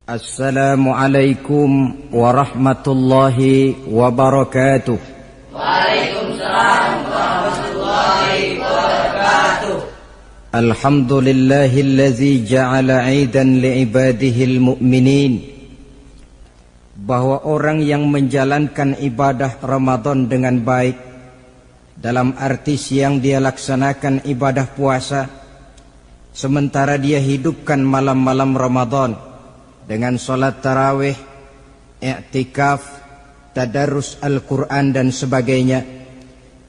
Assalamualaikum warahmatullahi wabarakatuh. Waalaikumsalam warahmatullahi wabarakatuh. Alhamdulillahillazi ja'ala 'idan li'ibadihil mu'minin. Bahwa orang yang menjalankan ibadah Ramadan dengan baik, dalam arti siang dia laksanakan ibadah puasa, sementara dia hidupkan malam-malam Ramadan dengan sholat tarawih, i'tikaf, tadarus Al-Quran dan sebagainya.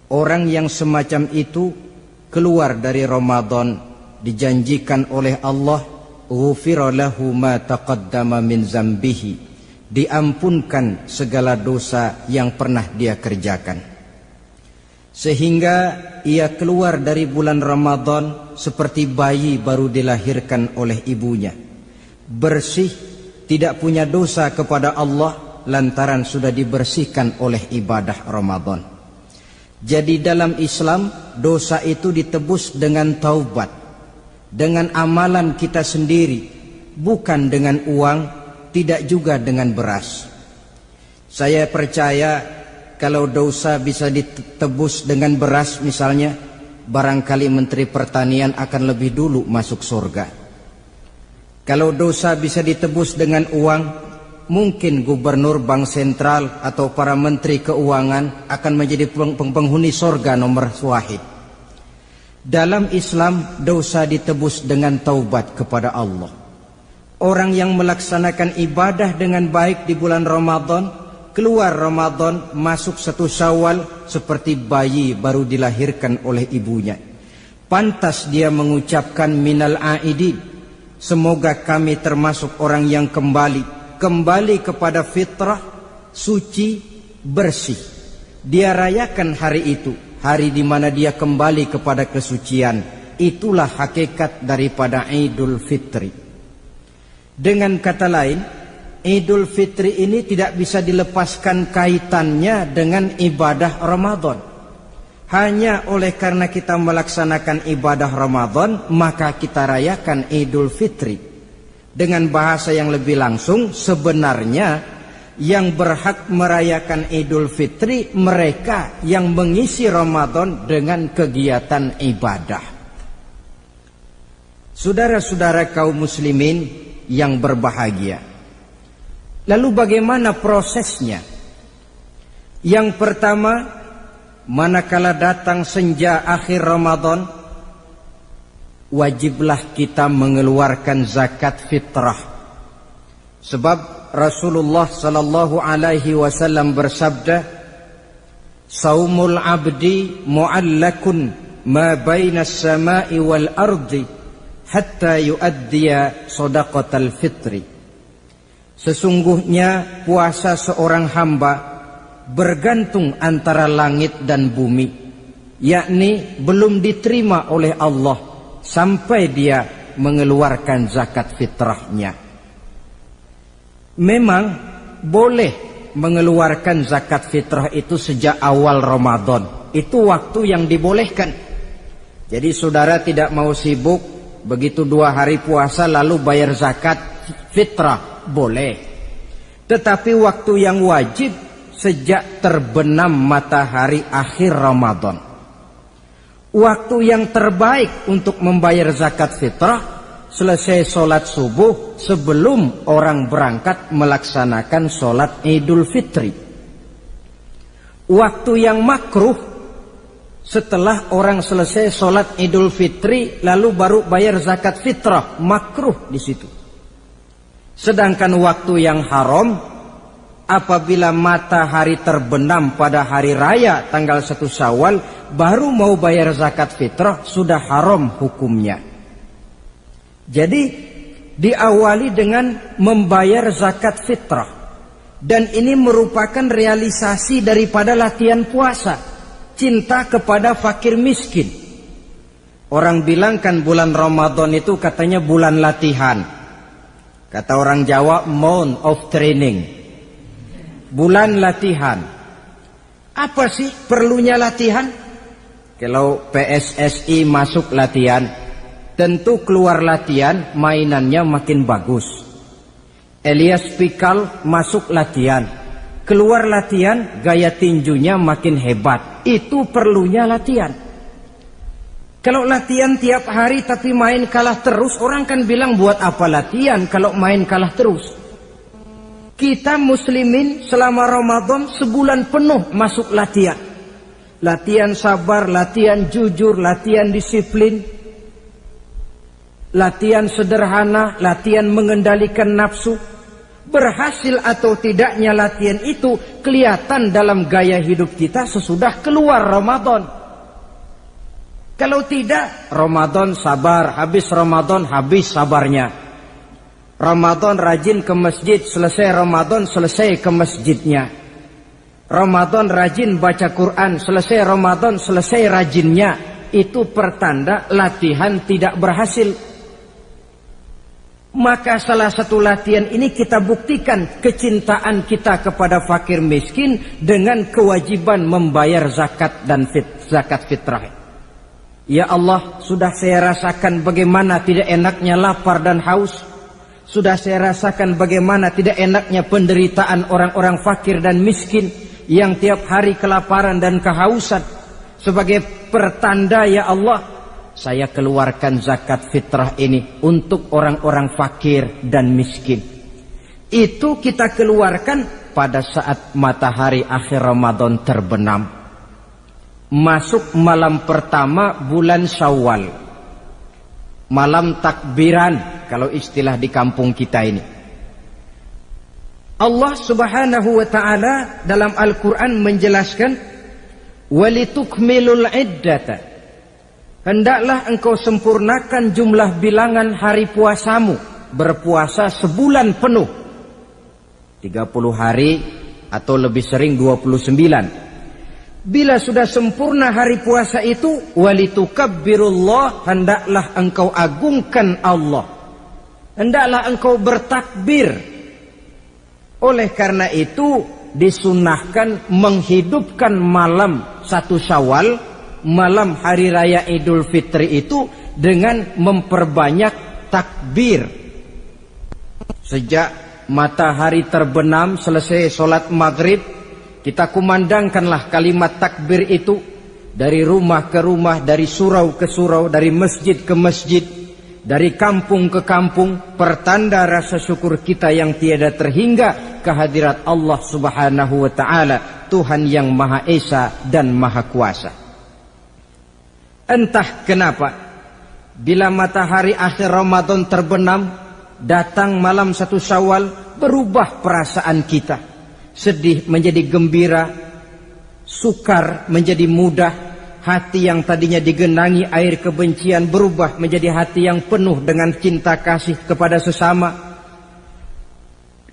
Orang yang semacam itu keluar dari Ramadan dijanjikan oleh Allah, ghufira lahu ma taqaddama min zambihi, diampunkan segala dosa yang pernah dia kerjakan. Sehingga ia keluar dari bulan Ramadan seperti bayi baru dilahirkan oleh ibunya, bersih, tidak punya dosa kepada Allah lantaran sudah dibersihkan oleh ibadah Ramadan. Jadi dalam Islam dosa itu ditebus dengan taubat, dengan amalan kita sendiri, bukan dengan uang, tidak juga dengan beras. Saya percaya kalau dosa bisa ditebus dengan beras misalnya, barangkali Menteri Pertanian akan lebih dulu masuk surga. Kalau dosa bisa ditebus dengan uang, mungkin gubernur bank sentral atau para menteri keuangan akan menjadi penghuni surga nomor wahid. Dalam Islam dosa ditebus dengan taubat kepada Allah. Orang yang melaksanakan ibadah dengan baik di bulan Ramadan, keluar Ramadan masuk 1 Syawal seperti bayi baru dilahirkan oleh ibunya. Pantas dia mengucapkan minal aidin, semoga kami termasuk orang yang kembali kepada fitrah, suci, bersih. Dia rayakan hari itu, hari di mana dia kembali kepada kesucian. Itulah hakikat daripada Idul Fitri. Dengan kata lain, Idul Fitri ini tidak bisa dilepaskan kaitannya dengan ibadah Ramadan. Hanya oleh karena kita melaksanakan ibadah Ramadan, maka kita rayakan Idul Fitri. Dengan bahasa yang lebih langsung, sebenarnya yang berhak merayakan Idul Fitri mereka yang mengisi Ramadan dengan kegiatan ibadah. Saudara-saudara kaum muslimin yang berbahagia, lalu bagaimana prosesnya? Yang pertama, manakala datang senja akhir Ramadan, wajiblah kita mengeluarkan zakat fitrah. Sebab Rasulullah sallallahu alaihi wasallam bersabda, "Saumul 'abdi mu'allakun ma baina as-sama'i wal ardi hatta yu'addiya shadaqatal fitri." Sesungguhnya puasa seorang hamba bergantung antara langit dan bumi, yakni belum diterima oleh Allah sampai dia mengeluarkan zakat fitrahnya. Memang boleh mengeluarkan zakat fitrah itu sejak awal Ramadan, itu waktu yang dibolehkan. Jadi saudara tidak mau sibuk, begitu 2 hari puasa lalu bayar zakat fitrah, boleh. Tetapi waktu yang wajib sejak terbenam matahari akhir Ramadan. Waktu yang terbaik untuk membayar zakat fitrah selesai sholat subuh sebelum orang berangkat melaksanakan sholat Idul Fitri. Waktu yang makruh setelah orang selesai sholat Idul Fitri lalu baru bayar zakat fitrah, makruh di situ. Sedangkan waktu yang haram apabila matahari terbenam pada hari raya tanggal 1 Syawal baru mau bayar zakat fitrah, sudah haram hukumnya. Jadi diawali dengan membayar zakat fitrah, dan ini merupakan realisasi daripada latihan puasa, cinta kepada fakir miskin. Orang bilang kan bulan Ramadan itu katanya bulan latihan. Kata orang Jawa, month of training, bulan latihan. Apa sih perlunya latihan? Kalau PSSI masuk latihan, tentu keluar latihan mainannya makin bagus. Elias Pikal masuk latihan, keluar latihan gaya tinjunya makin hebat. Itu perlunya latihan. Kalau latihan tiap hari tapi main kalah terus, orang kan bilang buat apa latihan kalau main kalah terus. Kita muslimin selama Ramadan sebulan penuh masuk latihan. Latihan sabar, latihan jujur, latihan disiplin, latihan sederhana, latihan mengendalikan nafsu. Berhasil atau tidaknya latihan itu kelihatan dalam gaya hidup kita sesudah keluar Ramadan. Kalau tidak, Ramadan sabar, habis Ramadan habis sabarnya. Ramadan rajin ke masjid, selesai Ramadan selesai ke masjidnya. Ramadan rajin baca Quran, selesai Ramadan selesai rajinnya. Itu pertanda latihan tidak berhasil. Maka salah satu latihan ini kita buktikan kecintaan kita kepada fakir miskin dengan kewajiban membayar zakat dan zakat fitrah. Ya Allah, sudah saya rasakan bagaimana tidak enaknya lapar dan haus. Sudah saya rasakan bagaimana tidak enaknya penderitaan orang-orang fakir dan miskin yang tiap hari kelaparan dan kehausan. Sebagai pertanda ya Allah, saya keluarkan zakat fitrah ini untuk orang-orang fakir dan miskin. Itu kita keluarkan pada saat matahari akhir Ramadan terbenam. Masuk malam pertama bulan Syawal. Malam takbiran kalau istilah di kampung kita ini. Allah Subhanahu wa taala dalam Al-Qur'an menjelaskan walitukmilul iddata. Hendaklah engkau sempurnakan jumlah bilangan hari puasamu. Berpuasa sebulan penuh. 30 hari atau lebih sering 29. Bila sudah sempurna hari puasa itu, walitukabbirullah, hendaklah engkau agungkan Allah. Hendaklah engkau bertakbir. Oleh karena itu disunahkan menghidupkan malam 1 Syawal, malam hari raya Idul Fitri itu dengan memperbanyak takbir. Sejak matahari terbenam selesai sholat maghrib, kita kumandangkanlah kalimat takbir itu dari rumah ke rumah, dari surau ke surau, dari masjid ke masjid, dari kampung ke kampung, pertanda rasa syukur kita yang tiada terhingga kehadirat Allah Subhanahu wa taala, Tuhan yang Maha Esa dan Maha Kuasa. Entah kenapa, bila matahari akhir Ramadan terbenam, datang malam 1 Syawal, berubah perasaan kita. Sedih menjadi gembira, sukar menjadi mudah, hati yang tadinya digenangi air kebencian berubah menjadi hati yang penuh dengan cinta kasih kepada sesama.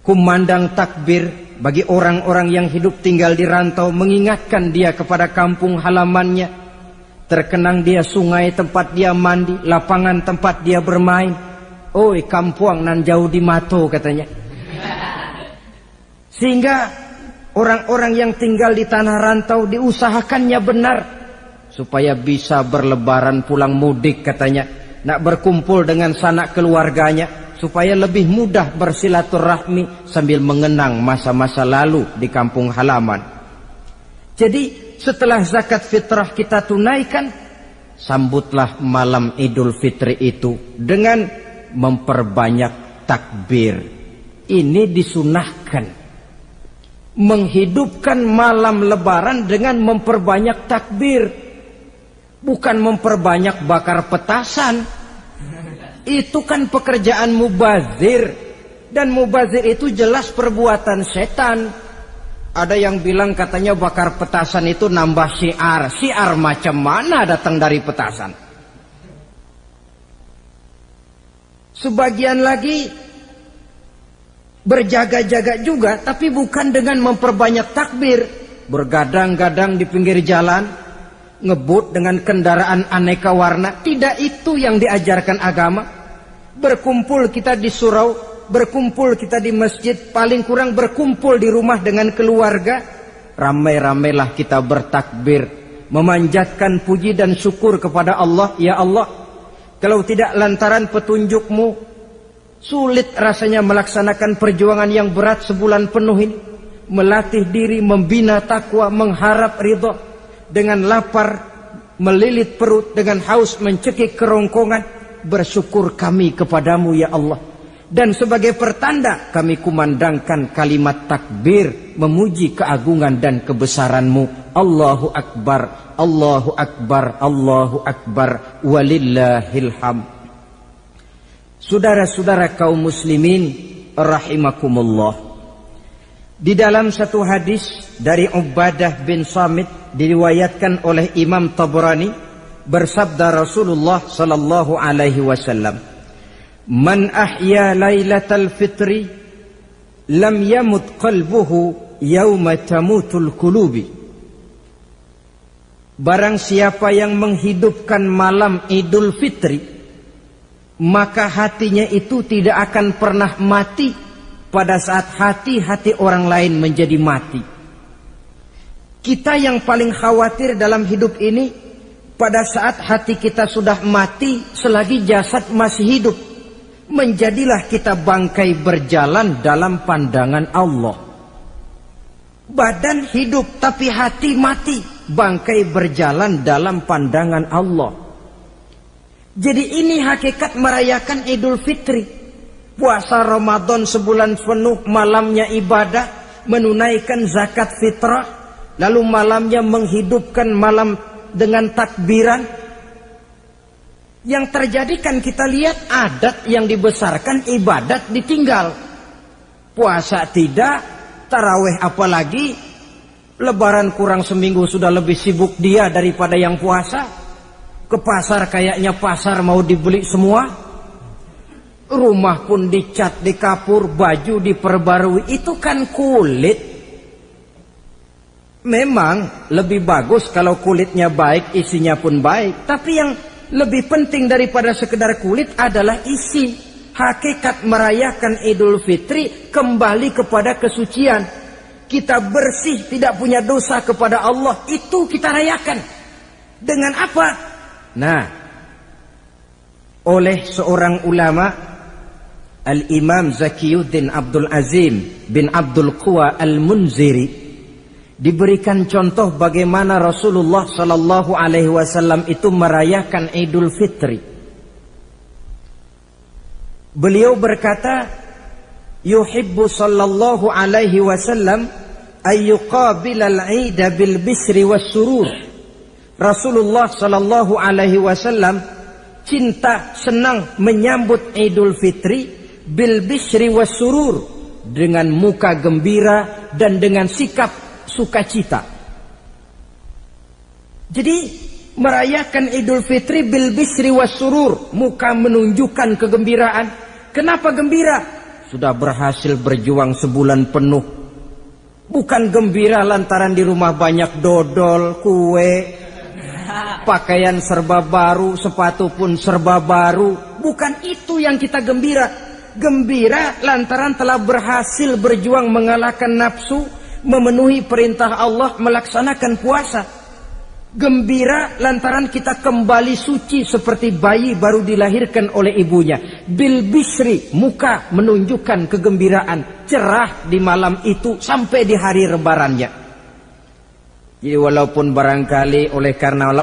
Kumandang takbir bagi orang-orang yang hidup tinggal di rantau, mengingatkan dia kepada kampung halamannya. Terkenang dia sungai tempat dia mandi, lapangan tempat dia bermain. Oi kampuang nan jauh di mato katanya. Sehingga orang-orang yang tinggal di tanah rantau diusahakannya benar supaya bisa berlebaran pulang mudik katanya, nak berkumpul dengan sanak keluarganya supaya lebih mudah bersilaturahmi sambil mengenang masa-masa lalu di kampung halaman. Jadi setelah zakat fitrah kita tunaikan, sambutlah malam Idul Fitri itu dengan memperbanyak takbir. Ini disunahkan. Menghidupkan malam lebaran dengan memperbanyak takbir. Bukan memperbanyak bakar petasan. Itu kan pekerjaan mubazir. Dan mubazir itu jelas perbuatan setan. Ada yang bilang katanya bakar petasan itu nambah syiar. Syiar macam mana datang dari petasan? Sebagian lagi berjaga-jaga juga, tapi bukan dengan memperbanyak takbir. Bergadang-gadang di pinggir jalan, ngebut dengan kendaraan aneka warna. Tidak itu yang diajarkan agama. Berkumpul kita di surau, berkumpul kita di masjid, paling kurang berkumpul di rumah dengan keluarga. Ramai-ramailah kita bertakbir, memanjatkan puji dan syukur kepada Allah. Ya Allah, kalau tidak lantaran petunjukmu, Sulit rasanya melaksanakan perjuangan yang berat sebulan penuh ini. Melatih diri, membina takwa, mengharap ridho. Dengan lapar, melilit perut. Dengan haus, mencekik kerongkongan. Bersyukur kami kepadamu ya Allah. Dan sebagai pertanda kami kumandangkan kalimat takbir, memuji keagungan dan kebesaranmu. Allahu Akbar, Allahu Akbar, Allahu Akbar, walillahil hamd. Saudara-saudara kaum muslimin rahimakumullah. Di dalam satu hadis dari Ubadah bin Samit diriwayatkan oleh Imam Tabrani, bersabda Rasulullah sallallahu alaihi wasallam, "Man ahya lailatal fitri lam yamut qalbuhu yauma tamutul qulubi." Barang siapa yang menghidupkan malam Idul Fitri, maka hatinya itu tidak akan pernah mati pada saat hati-hati orang lain menjadi mati. Kita yang paling khawatir dalam hidup ini, pada saat hati kita sudah mati selagi jasad masih hidup, menjadilah kita bangkai berjalan dalam pandangan Allah. Badan hidup tapi hati mati, bangkai berjalan dalam pandangan Allah. Jadi ini hakikat merayakan Idul Fitri. Puasa Ramadan sebulan penuh, malamnya ibadah, menunaikan zakat fitrah, lalu malamnya menghidupkan malam dengan takbiran. Yang terjadi kan kita lihat adat yang dibesarkan, ibadat ditinggal. Puasa tidak, tarawih apalagi. Lebaran kurang seminggu sudah lebih sibuk dia daripada yang puasa. Ke pasar kayaknya pasar mau dibeli semua. Rumah pun dicat, dikapur, baju diperbarui. Itu kan kulit. Memang lebih bagus kalau kulitnya baik, isinya pun baik. Tapi yang lebih penting daripada sekedar kulit adalah isi. Hakikat merayakan Idul Fitri kembali kepada kesucian. Kita bersih, tidak punya dosa kepada Allah. Itu kita rayakan. Dengan apa? Nah, oleh seorang ulama, Al-Imam Zakiyuddin Abdul Azim bin Abdul Quwa Al-Munziri, diberikan contoh bagaimana Rasulullah sallallahu alaihi wasallam itu merayakan Idul Fitri. Beliau berkata, yuhibbu sallallahu alaihi wasallam ayyuqabilal 'ida bil bisri was surur. Rasulullah sallallahu alaihi wasallam cinta, senang menyambut Idul Fitri bil bisri was surur, dengan muka gembira dan dengan sikap sukacita. Jadi merayakan Idul Fitri bil bisri was surur, muka menunjukkan kegembiraan. Kenapa gembira? Sudah berhasil berjuang sebulan penuh. Bukan gembira lantaran di rumah banyak dodol, kue, pakaian serba baru, sepatu pun serba baru. Bukan itu yang kita gembira. Gembira lantaran telah berhasil berjuang mengalahkan nafsu, memenuhi perintah Allah, melaksanakan puasa. Gembira lantaran kita kembali suci seperti bayi baru dilahirkan oleh ibunya. Bil bisri, muka menunjukkan kegembiraan, cerah di malam itu sampai di hari lebarannya. Jadi walaupun barangkali oleh karena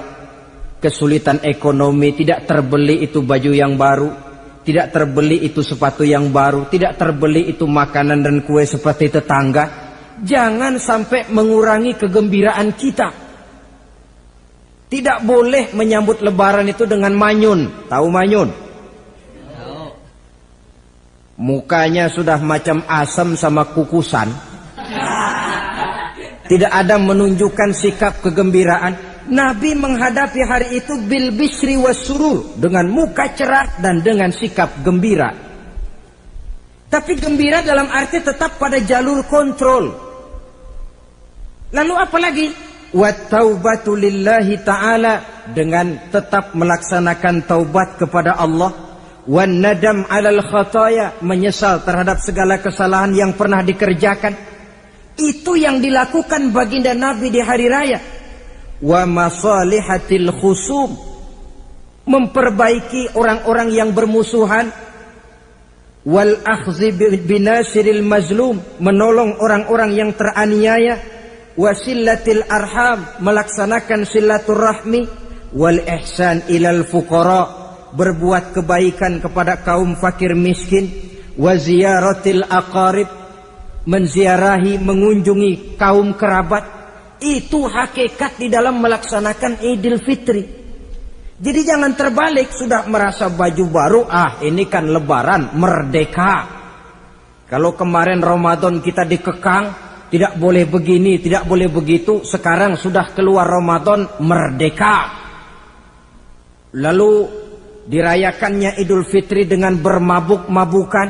kesulitan ekonomi tidak terbeli itu baju yang baru, tidak terbeli itu sepatu yang baru, tidak terbeli itu makanan dan kue seperti tetangga, jangan sampai mengurangi kegembiraan kita. Tidak boleh menyambut lebaran itu dengan manyun. Tahu manyun? Mukanya sudah macam asam sama kukusan. Tidak ada menunjukkan sikap kegembiraan. Nabi menghadapi hari itu bil bisri was surur, dengan muka cerah dan dengan sikap gembira. Tapi gembira dalam arti tetap pada jalur kontrol. Lalu apa lagi? Wat taubatu lillahi ta'ala, dengan tetap melaksanakan taubat kepada Allah. Wan nadam alal khataya, menyesal terhadap segala kesalahan yang pernah dikerjakan. Itu yang dilakukan baginda Nabi di hari raya. Wa masalihatil khusum, memperbaiki orang-orang yang bermusuhan. wal akhdhi binasiril mazlum, menolong orang-orang yang teraniaya, wasillatil arham, melaksanakan silaturahmi, wal ihsan ilal fuqara, berbuat kebaikan kepada kaum fakir miskin, wa ziyaratil aqarib, menziarahi, mengunjungi kaum kerabat. Itu hakikat di dalam melaksanakan Idul Fitri. Jadi jangan terbalik, sudah merasa baju baru, ini kan lebaran, merdeka. Kalau kemarin Ramadan kita dikekang, tidak boleh begini, tidak boleh begitu, sekarang sudah keluar Ramadan, merdeka. Lalu dirayakannya Idul Fitri dengan bermabuk-mabukan,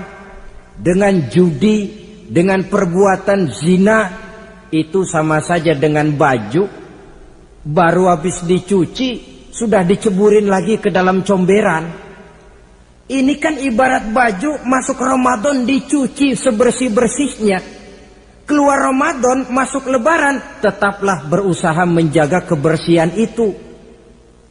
dengan judi, dengan perbuatan zina. Itu sama saja dengan baju baru habis dicuci sudah diceburin lagi ke dalam comberan. Ini kan ibarat baju masuk Ramadan dicuci sebersih-bersihnya, keluar Ramadan masuk lebaran, tetaplah berusaha menjaga kebersihan itu.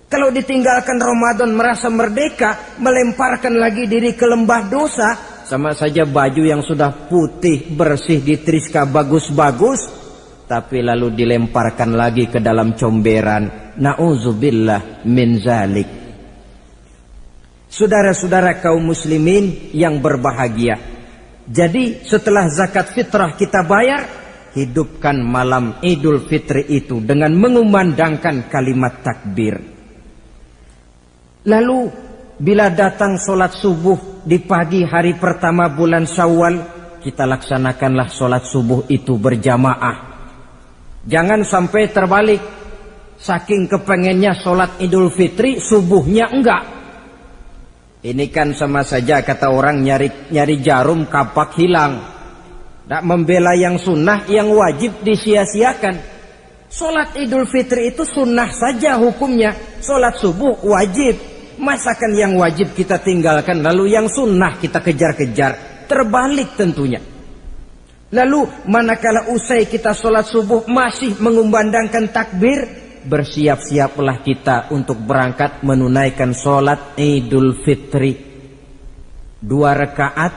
Kalau ditinggalkan Ramadan merasa merdeka, melemparkan lagi diri ke lembah dosa, sama saja baju yang sudah putih bersih ditriska bagus-bagus, tapi lalu dilemparkan lagi ke dalam comberan. Na'udzubillah min zalik. Saudara-saudara kaum muslimin yang berbahagia, jadi setelah zakat fitrah kita bayar, hidupkan malam Idul Fitri itu dengan mengumandangkan kalimat takbir. Lalu bila datang sholat subuh di pagi hari pertama bulan Syawal, kita laksanakanlah sholat subuh itu berjamaah. Jangan sampai terbalik, saking kepengennya sholat Idul Fitri, subuhnya enggak. Ini kan sama saja kata orang nyari jarum kapak hilang. Tak membela yang sunnah, yang wajib disia-siakan. Sholat Idul Fitri itu sunnah saja hukumnya, sholat subuh wajib. Masakan yang wajib kita tinggalkan, lalu yang sunnah kita kejar-kejar? Terbalik tentunya. Lalu manakala usai kita sholat subuh masih mengumandangkan takbir, bersiap-siaplah kita untuk berangkat menunaikan sholat Idul Fitri. 2 rakaat,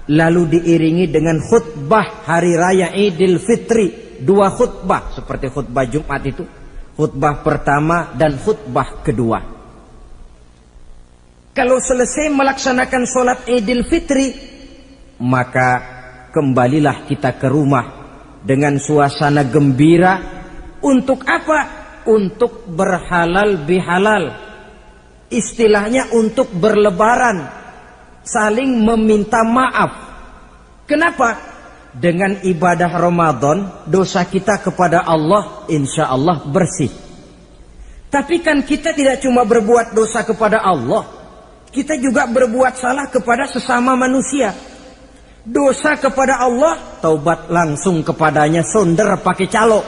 lalu diiringi dengan khutbah hari raya Idul Fitri. 2 khutbah, seperti khutbah Jumat itu, khutbah pertama dan khutbah kedua. Kalau selesai melaksanakan sholat Idul Fitri, maka kembalilah kita ke rumah dengan suasana gembira. Untuk apa? Untuk berhalal bihalal. Istilahnya untuk berlebaran, saling meminta maaf. Kenapa? Dengan ibadah Ramadan, dosa kita kepada Allah insya Allah bersih. Tapi kan kita tidak cuma berbuat dosa kepada Allah, kita juga berbuat salah kepada sesama manusia. Dosa kepada Allah, taubat langsung kepadanya, sonder pakai calo.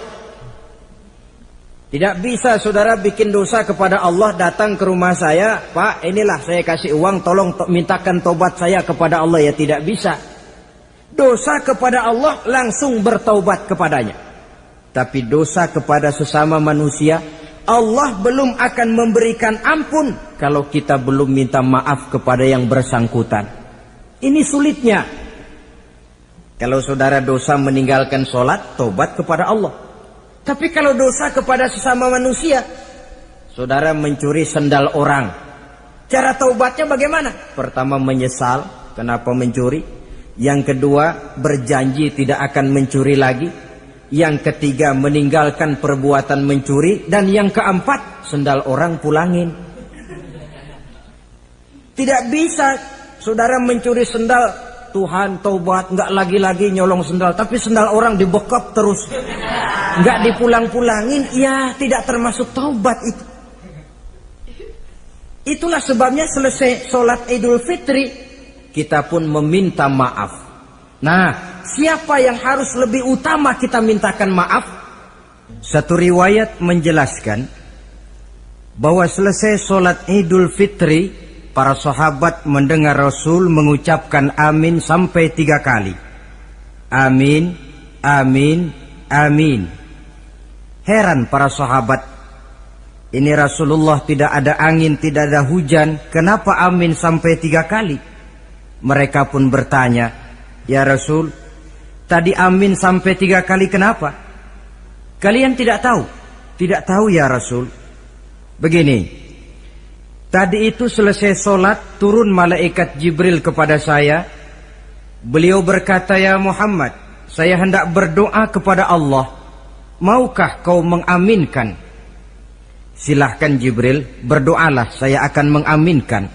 Tidak bisa saudara bikin dosa kepada Allah, datang ke rumah saya, Pak inilah saya kasih uang, tolong mintakan taubat saya kepada Allah. Ya tidak bisa. Dosa kepada Allah langsung bertaubat kepadanya. Tapi dosa kepada sesama manusia, Allah belum akan memberikan ampun kalau kita belum minta maaf kepada yang bersangkutan. Ini sulitnya. Kalau saudara dosa meninggalkan sholat, tobat kepada Allah. Tapi kalau dosa kepada sesama manusia, saudara mencuri sendal orang, cara taubatnya bagaimana? Pertama menyesal, kenapa mencuri? Yang kedua berjanji tidak akan mencuri lagi. Yang ketiga meninggalkan perbuatan mencuri. Dan yang keempat, sendal orang pulangin. Tidak bisa saudara mencuri sendal, Tuhan taubat, nggak lagi-lagi nyolong sendal, tapi sendal orang dibekap terus, nggak dipulang-pulangin, ya tidak termasuk taubat itu. Itulah sebabnya selesai sholat Idul Fitri, kita pun meminta maaf. Nah, siapa yang harus lebih utama kita mintakan maaf? Satu riwayat menjelaskan bahwa selesai sholat Idul Fitri, para sahabat mendengar Rasul mengucapkan amin sampai 3 kali. Amin, amin, amin. Heran para sahabat, ini Rasulullah tidak ada angin, tidak ada hujan, kenapa amin sampai 3 kali? Mereka pun bertanya, "Ya Rasul, tadi amin sampai 3 kali kenapa?" "Kalian tidak tahu?" "Tidak tahu ya Rasul." "Begini, tadi itu selesai sholat, turun malaikat Jibril kepada saya. Beliau berkata, 'Ya Muhammad, saya hendak berdoa kepada Allah. Maukah kau mengaminkan?' Silahkan Jibril, berdoalah, saya akan mengaminkan."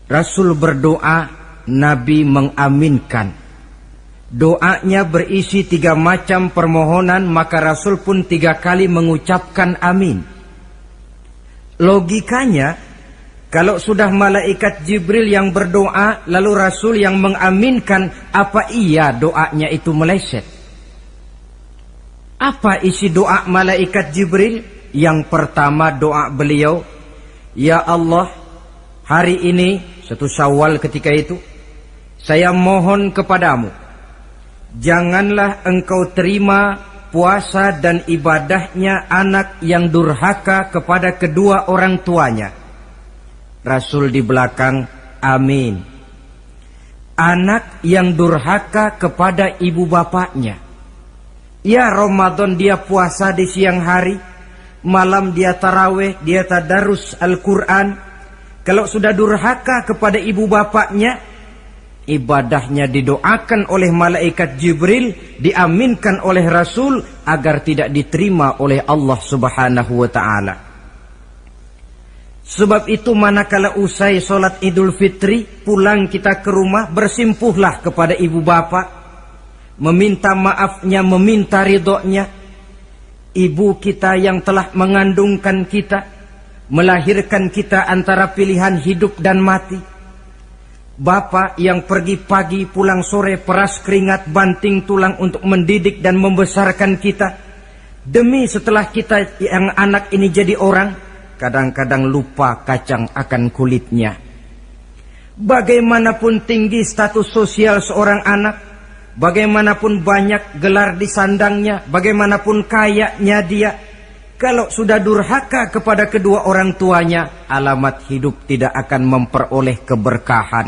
Rasul berdoa, Nabi mengaminkan. Doanya berisi 3 macam permohonan, maka Rasul pun 3 kali mengucapkan amin. Logikanya, kalau sudah malaikat Jibril yang berdoa, lalu Rasul yang mengaminkan, apa iya doanya itu meleset? Apa isi doa malaikat Jibril? Yang pertama doa beliau, "Ya Allah, hari ini," 1 Syawal ketika itu, "saya mohon kepadamu, janganlah engkau terima puasa dan ibadahnya anak yang durhaka kepada kedua orang tuanya." Rasul di belakang, "Amin." Anak yang durhaka kepada ibu bapaknya. Ya Ramadan dia puasa di siang hari, malam dia taraweh, dia tadarus Al-Quran. Kalau sudah durhaka kepada ibu bapaknya, ibadahnya didoakan oleh malaikat Jibril, diaminkan oleh Rasul agar tidak diterima oleh Allah Subhanahu wa ta'ala. Sebab itu manakala usai sholat Idul Fitri, pulang kita ke rumah, bersimpuhlah kepada ibu bapak, meminta maafnya, meminta ridhonya. Ibu kita yang telah mengandungkan kita, melahirkan kita antara pilihan hidup dan mati. Bapak yang pergi pagi pulang sore, peras keringat banting tulang untuk mendidik dan membesarkan kita. Demi setelah kita yang anak ini jadi orang, kadang-kadang lupa kacang akan kulitnya. Bagaimanapun tinggi status sosial seorang anak, bagaimanapun banyak gelar di sandangnya, bagaimanapun kayanya dia, kalau sudah durhaka kepada kedua orang tuanya, alamat hidup tidak akan memperoleh keberkahan.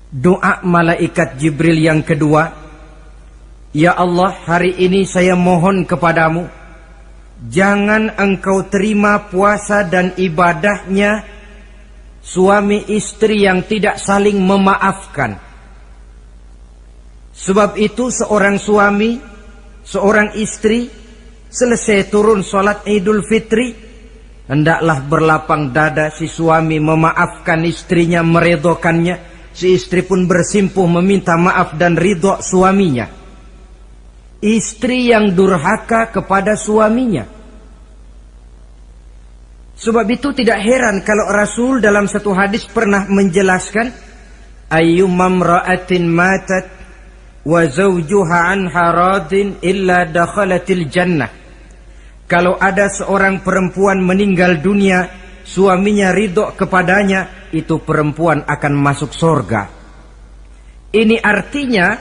Doa malaikat Jibril yang kedua, "Ya Allah, hari ini saya mohon kepadamu, jangan engkau terima puasa dan ibadahnya suami istri yang tidak saling memaafkan." Sebab itu seorang suami, seorang istri, selesai turun sholat Idul Fitri, hendaklah berlapang dada si suami memaafkan istrinya, meridhokannya. Si istri pun bersimpuh meminta maaf dan ridho suaminya. Istri yang durhaka kepada suaminya. Sebab itu tidak heran kalau Rasul dalam satu hadis pernah menjelaskan, "Ayyumam ra'atin matat wa zawjuha anha radin illa dakhalatil jannah." Kalau ada seorang perempuan meninggal dunia, suaminya ridho kepadanya, itu perempuan akan masuk surga. Ini artinya,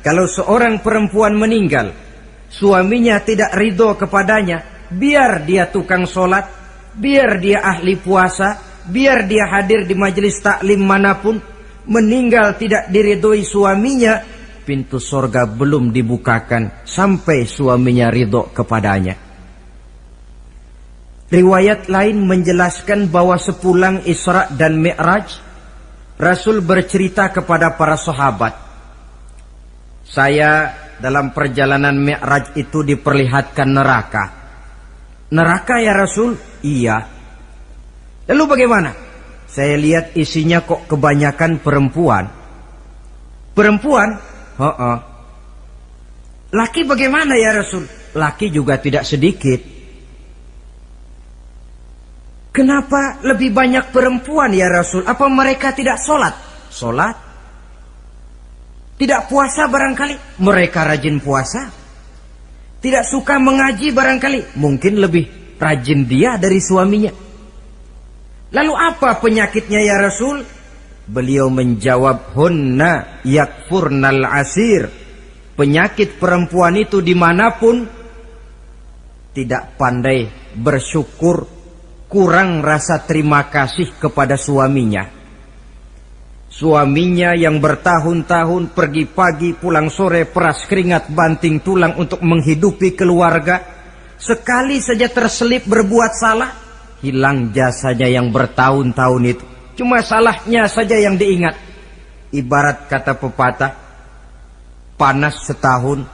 kalau seorang perempuan meninggal, suaminya tidak ridho kepadanya, biar dia tukang sholat, biar dia ahli puasa, biar dia hadir di majelis taklim manapun, meninggal tidak diridhoi suaminya, pintu surga belum dibukakan sampai suaminya ridho kepadanya. Riwayat lain menjelaskan bahwa sepulang Isra dan Mi'raj, Rasul bercerita kepada para sahabat, "Saya dalam perjalanan Mi'raj itu diperlihatkan neraka." "Neraka ya Rasul?" "Iya." "Lalu bagaimana?" "Saya lihat isinya kok kebanyakan perempuan." "Perempuan?" "Heeh." "Laki bagaimana ya Rasul?" "Laki juga tidak sedikit." "Kenapa lebih banyak perempuan ya Rasul? Apa mereka tidak sholat?" "Sholat." "Tidak puasa barangkali?" "Mereka rajin puasa." "Tidak suka mengaji barangkali?" "Mungkin lebih rajin dia dari suaminya." "Lalu apa penyakitnya ya Rasul?" Beliau menjawab, "Hunna yakfurnal asir." Penyakit perempuan itu dimanapun, tidak pandai bersyukur, kurang rasa terima kasih kepada suaminya. Suaminya yang bertahun-tahun pergi pagi pulang sore, peras keringat banting tulang untuk menghidupi keluarga, sekali saja terselip berbuat salah, hilang jasanya yang bertahun-tahun itu. Cuma salahnya saja yang diingat. Ibarat kata pepatah, panas setahun,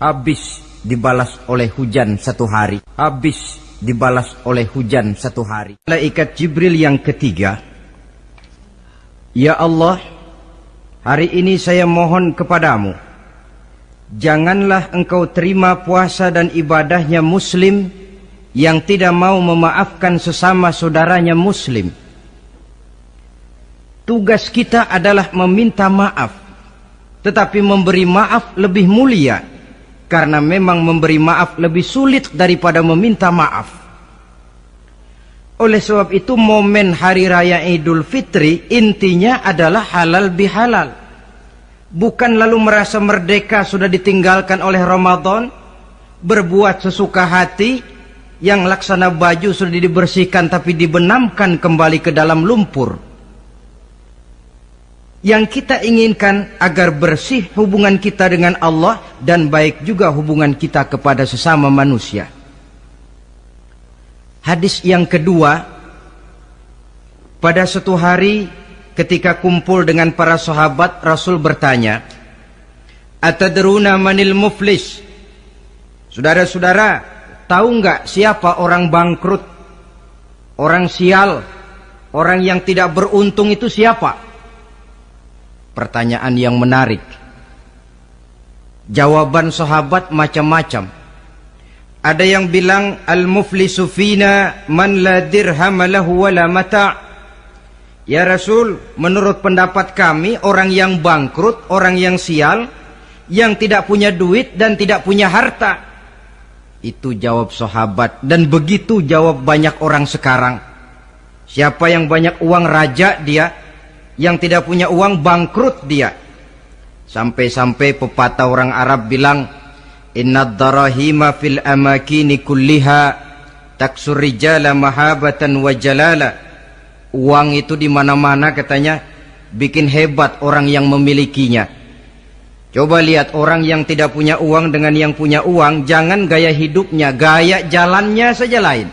habis dibalas oleh hujan satu hari. Habis dibalas oleh hujan satu hari. Malaikat Jibril yang ketiga, ya Allah, hari ini saya mohon kepadamu, janganlah engkau terima puasa dan ibadahnya muslim yang tidak mau memaafkan sesama saudaranya muslim. Tugas kita adalah meminta maaf, tetapi memberi maaf lebih mulia, karena memang memberi maaf lebih sulit daripada meminta maaf. Oleh sebab itu momen hari raya Idul Fitri intinya adalah halal bihalal. Bukan lalu merasa merdeka sudah ditinggalkan oleh Ramadan, berbuat sesuka hati, yang laksana baju sudah dibersihkan tapi dibenamkan kembali ke dalam lumpur. Yang kita inginkan agar bersih hubungan kita dengan Allah dan baik juga hubungan kita kepada sesama manusia. Hadis yang kedua, pada suatu hari ketika kumpul dengan para sahabat, Rasul bertanya, "Atadruna manil muflis?" Saudara-saudara, tahu nggak siapa orang bangkrut, orang sial, orang yang tidak beruntung itu siapa? Pertanyaan yang menarik. Jawaban sahabat macam-macam. Ada yang bilang al-muflisu fina man la dirham lahu wala mata'. Ya Rasul, menurut pendapat kami orang yang bangkrut, orang yang sial, yang tidak punya duit dan tidak punya harta. Itu jawab sahabat, dan begitu jawab banyak orang sekarang. Siapa yang banyak uang raja dia, yang tidak punya uang bangkrut dia. Sampai-sampai pepatah orang Arab bilang, innad darahima fil amakini kulliha taksur rijala mahabatan wa jalala. Uang itu di mana-mana katanya bikin hebat orang yang memilikinya. Coba lihat orang yang tidak punya uang dengan yang punya uang, jangan gaya hidupnya, gaya jalannya saja lain.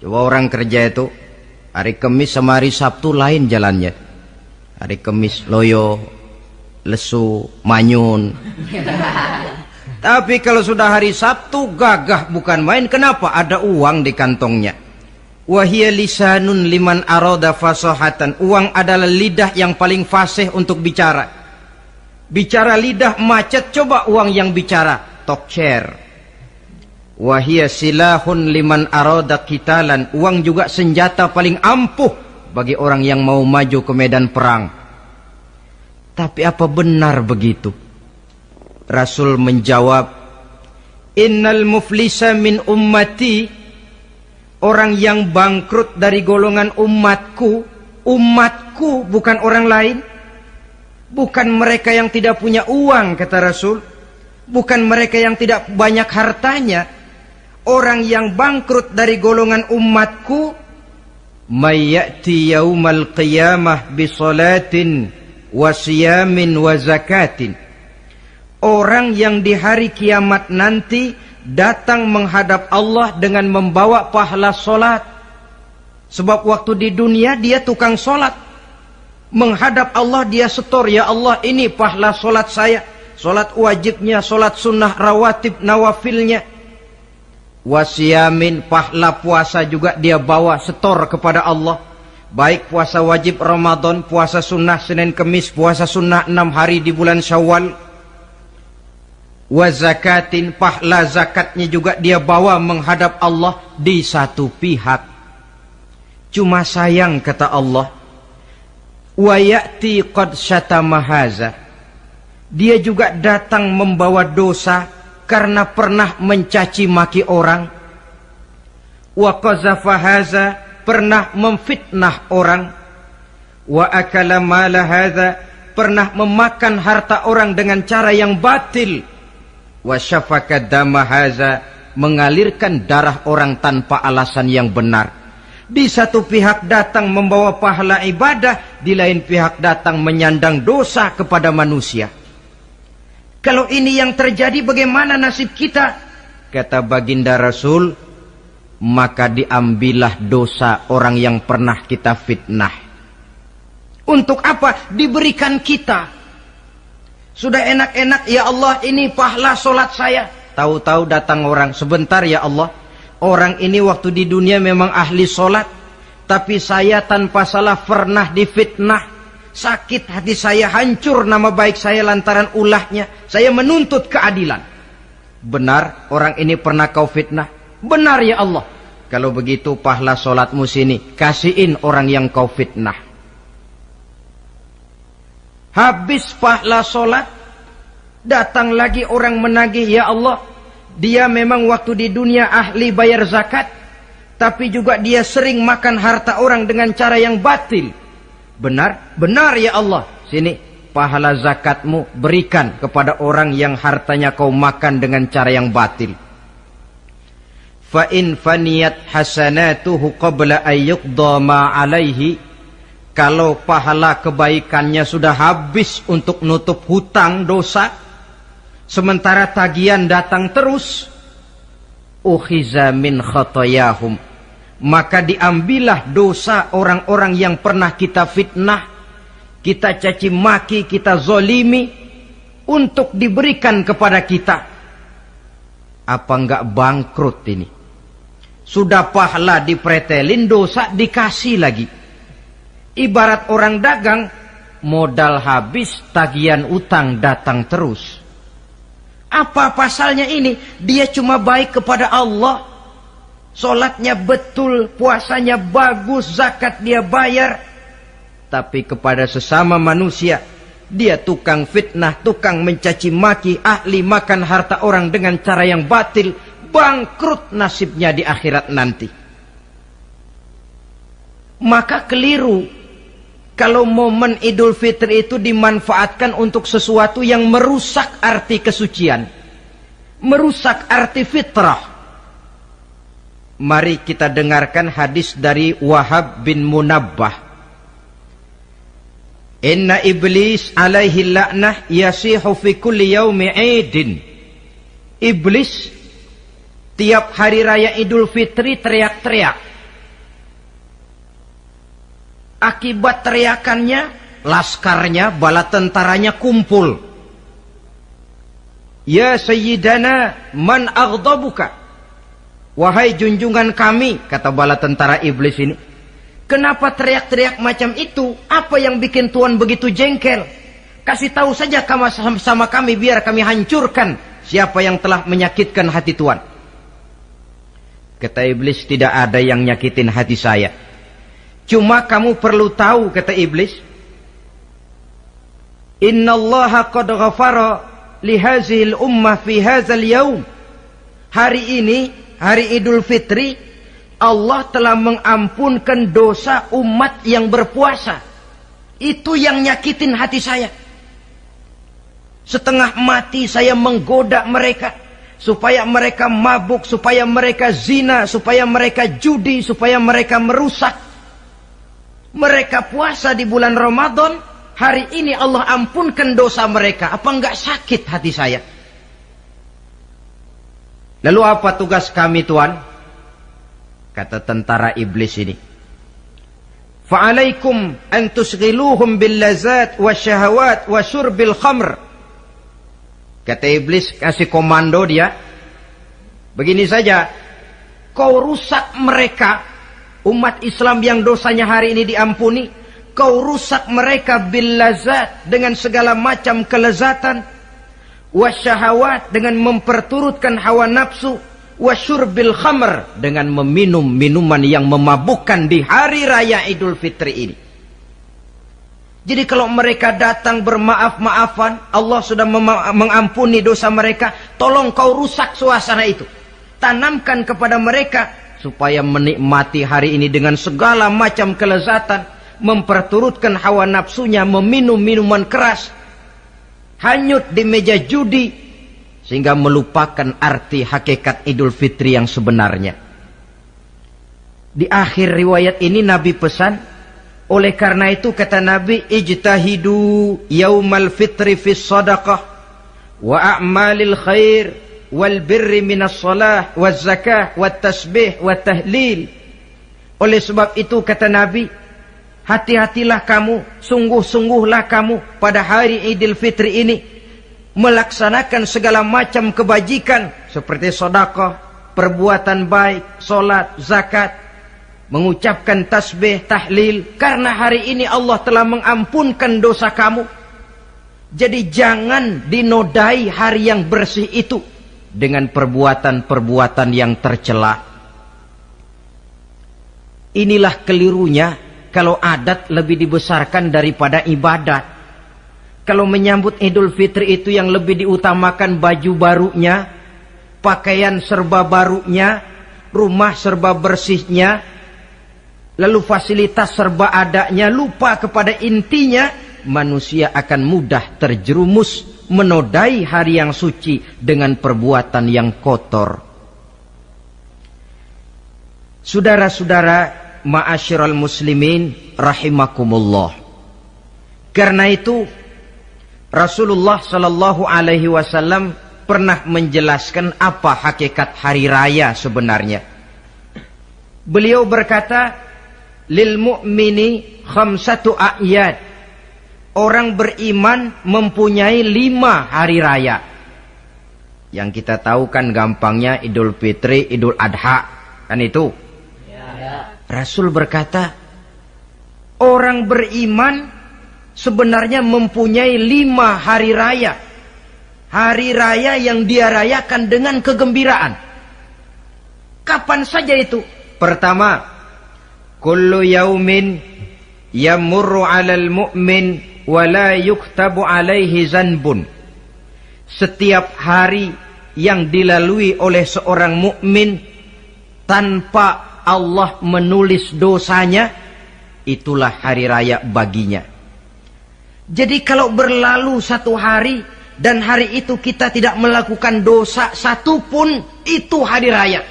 Coba orang kerja itu hari Kamis sama hari Sabtu lain jalannya. Hari Kamis loyo, lesu, manyun. Tapi kalau sudah hari Sabtu gagah bukan main. Kenapa? Ada uang di kantongnya. Wahia lisanun liman arada fasahatan. Uang adalah lidah yang paling fasih untuk bicara. Bicara lidah macet, coba uang yang bicara talk chair. Wahia silahun liman arada qitalan. Uang juga senjata paling ampuh bagi orang yang mau maju ke medan perang. Tapi apa benar begitu? Rasul menjawab, innal muflisa min ummati, orang yang bangkrut dari golongan umatku. Umatku bukan orang lain, bukan mereka yang tidak punya uang, kata Rasul, bukan mereka yang tidak banyak hartanya. Orang yang bangkrut dari golongan umatku, may ya'ti yaumal qiyamah bi salatin wa siyamin wa zakatin. Orang yang di hari kiamat nanti datang menghadap Allah dengan membawa pahala solat. Sebab waktu di dunia dia tukang solat. Menghadap Allah dia setor, ya Allah ini pahala solat saya. Solat wajibnya, solat sunnah rawatib nawafilnya. Wasiyamin, pahala puasa juga dia bawa setor kepada Allah. Baik puasa wajib Ramadan, puasa sunnah Senin Kemis, puasa sunnah 6 hari di bulan Syawal. Wa zakatin, pahala zakatnya juga dia bawa menghadap Allah di satu pihak. Cuma sayang kata Allah, wa ya'ti qad syatama haza. Dia juga datang membawa dosa karena pernah mencaci maki orang. Wa qazafa haza, pernah memfitnah orang. Wa akala mala haza, pernah memakan harta orang dengan cara yang batil. Wa syafaka dama haza, mengalirkan darah orang tanpa alasan yang benar. Di satu pihak datang membawa pahala ibadah, di lain pihak datang menyandang dosa kepada manusia. Kalau ini yang terjadi, bagaimana nasib kita? Kata baginda Rasul, maka diambillah dosa orang yang pernah kita fitnah. Untuk apa? Diberikan kita. Sudah enak-enak, ya Allah, ini pahala solat saya. Tahu-tahu datang orang, sebentar ya Allah, orang ini waktu di dunia memang ahli solat, tapi saya tanpa salah pernah difitnah. Sakit hati saya, hancur nama baik saya lantaran ulahnya. Saya menuntut keadilan. Benar, orang ini pernah kau fitnah? Benar ya Allah. Kalau begitu pahala solatmu sini, kasihin orang yang kau fitnah. Habis pahala solat, datang lagi orang menagih, ya Allah, dia memang waktu di dunia ahli bayar zakat, tapi juga dia sering makan harta orang dengan cara yang batil. Benar? Benar ya Allah. Sini, pahala zakatmu berikan kepada orang yang hartanya kau makan dengan cara yang batil. Fa in faniyat hasanatuhu qabla ayyuqda ma alaihi. Kalau pahala kebaikannya sudah habis untuk nutup hutang dosa, sementara tagihan datang terus, ukhiza min khotoyahum, maka diambillah dosa orang-orang yang pernah kita fitnah, kita caci maki, kita zolimi, untuk diberikan kepada kita. Apa enggak bangkrut ini? Sudah pahala dipretelin, dosa dikasih lagi. Ibarat orang dagang, modal habis, tagihan utang datang terus. Apa pasalnya ini? Dia cuma baik kepada Allah, solatnya betul, puasanya bagus, zakat dia bayar, tapi kepada sesama manusia dia tukang fitnah, tukang mencaci maki, ahli makan harta orang dengan cara yang batil. Bangkrut nasibnya di akhirat nanti. Maka keliru kalau momen Idul Fitri itu dimanfaatkan untuk sesuatu yang merusak arti kesucian, merusak arti fitrah. Mari kita dengarkan hadis dari Wahab bin Munabbah. Inna iblis alaihi la'nah yasihu fi kulli yaumi idin. Iblis tiap hari raya Idul Fitri teriak-teriak. Akibat teriakannya, laskarnya, bala tentaranya kumpul. Ya Sayyidana, man aghdabuka? Wahai junjungan kami, kata bala tentara iblis ini, kenapa teriak-teriak macam itu? Apa yang bikin Tuhan begitu jengkel? Kasih tahu saja sama kami, biar kami hancurkan siapa yang telah menyakitkan hati Tuhan. Kata iblis, tidak ada yang nyakitin hati saya. Cuma kamu perlu tahu, kata iblis, innallaha qad ghafara li hazihil ummah fi hadzal yaum. Hari ini, hari Idul Fitri, Allah telah mengampunkan dosa umat yang berpuasa. Itu yang nyakitin hati saya. Setengah mati saya menggoda mereka, supaya mereka mabuk, supaya mereka zina, supaya mereka judi, supaya mereka merusak. Mereka puasa di bulan Ramadan, hari ini Allah ampunkan dosa mereka. Apa enggak sakit hati saya? Lalu apa tugas kami, Tuhan? Kata tentara iblis ini, fa'alaikum an tusghiluhum bil lazat wasyahawat wa syurbil khamr. Kata iblis, kasih komando dia, begini saja, kau rusak mereka, umat Islam yang dosanya hari ini diampuni, kau rusak mereka bil lazat, dengan segala macam kelezatan, wasyahawat, dengan memperturutkan hawa nafsu, wasyurbil khamr, dengan meminum minuman yang memabukkan di hari raya Idul Fitri ini. Jadi kalau mereka datang bermaaf-maafan, Allah sudah mengampuni dosa mereka, tolong kau rusak suasana itu. Tanamkan kepada mereka supaya menikmati hari ini dengan segala macam kelezatan, memperturutkan hawa nafsunya, meminum minuman keras, hanyut di meja judi, sehingga melupakan arti hakikat Idul Fitri yang sebenarnya. Di akhir riwayat ini Nabi pesan, oleh karena itu kata Nabi, ijtahidu yaumal fitri fis sadaqah wa a'malil khair wal birri minas salah waz zakah wat tasbih wat tahlil. Oleh sebab itu kata Nabi, hati-hatilah kamu, sungguh-sungguhlah kamu pada hari Idul Fitri ini melaksanakan segala macam kebajikan seperti sedekah, perbuatan baik, solat, zakat, mengucapkan tasbih, tahlil, karena hari ini Allah telah mengampunkan dosa kamu. Jadi jangan dinodai hari yang bersih itu dengan perbuatan-perbuatan yang tercela. Inilah kelirunya kalau adat lebih dibesarkan daripada ibadat. Kalau menyambut Idul Fitri itu yang lebih diutamakan baju barunya, pakaian serba barunya, rumah serba bersihnya, lalu fasilitas serba adanya, lupa kepada intinya, manusia akan mudah terjerumus menodai hari yang suci dengan perbuatan yang kotor. Saudara-saudara, ma'asyiral muslimin rahimakumullah. Karena itu Rasulullah sallallahu alaihi wasallam pernah menjelaskan apa hakikat hari raya sebenarnya. Beliau berkata, lil mu'mini khamsatu a'yad. Orang beriman mempunyai 5 hari raya. Yang kita tahu kan gampangnya Idul Fitri, Idul Adha, kan itu. Ya. Rasul berkata, orang beriman sebenarnya mempunyai 5 hari raya. Hari raya yang dia rayakan dengan kegembiraan. Kapan saja itu? Pertama, kullu yaumin yamurru 'alal mu'min wa la yuktabu 'alaihi zanbun. Setiap hari yang dilalui oleh seorang mukmin tanpa Allah menulis dosanya, itulah hari raya baginya. Jadi kalau berlalu satu hari dan hari itu kita tidak melakukan dosa satupun, itu hari raya.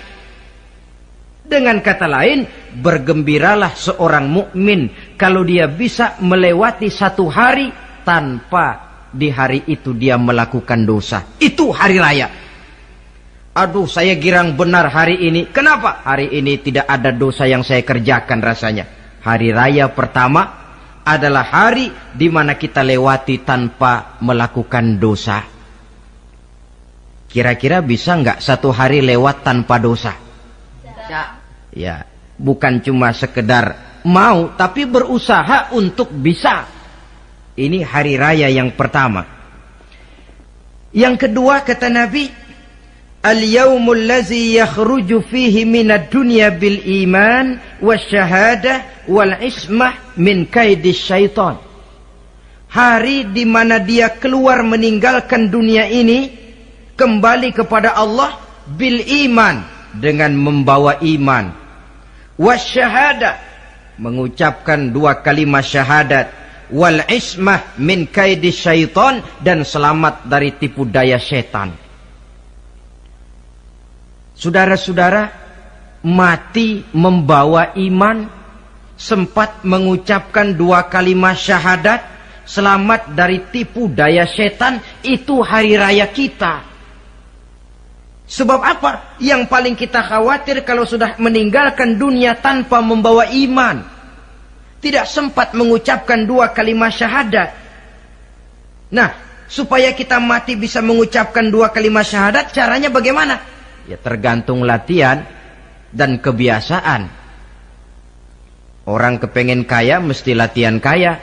Dengan kata lain, bergembiralah seorang mukmin kalau dia bisa melewati satu hari tanpa di hari itu dia melakukan dosa. Itu hari raya. Aduh, saya girang benar hari ini. Kenapa? Hari ini tidak ada dosa yang saya kerjakan rasanya. Hari raya pertama adalah hari di mana kita lewati tanpa melakukan dosa. Kira-kira bisa nggak satu hari lewat tanpa dosa? Ya, bukan cuma sekedar mau, tapi berusaha untuk bisa. Ini hari raya yang pertama. Yang kedua kata Nabi, al-yaumul ladzi yakhruju fihi minad dunya bil iman wasyahadah wal ismah min kaidis syaitan. Hari di mana dia keluar meninggalkan dunia ini kembali kepada Allah bil iman, dengan membawa iman, wasyahadah, mengucapkan 2 kalimat syahadat, wal ismah min kaidis syaitan, dan selamat dari tipu daya setan. Saudara-saudara, mati membawa iman, sempat mengucapkan 2 kalimat syahadat, selamat dari tipu daya setan, itu hari raya kita. Sebab apa? Yang paling kita khawatir kalau sudah meninggalkan dunia tanpa membawa iman, tidak sempat mengucapkan 2 kalimat syahadat. Nah, supaya kita mati bisa mengucapkan 2 kalimat syahadat, caranya bagaimana? Ya tergantung latihan dan kebiasaan. Orang kepengen kaya mesti latihan kaya.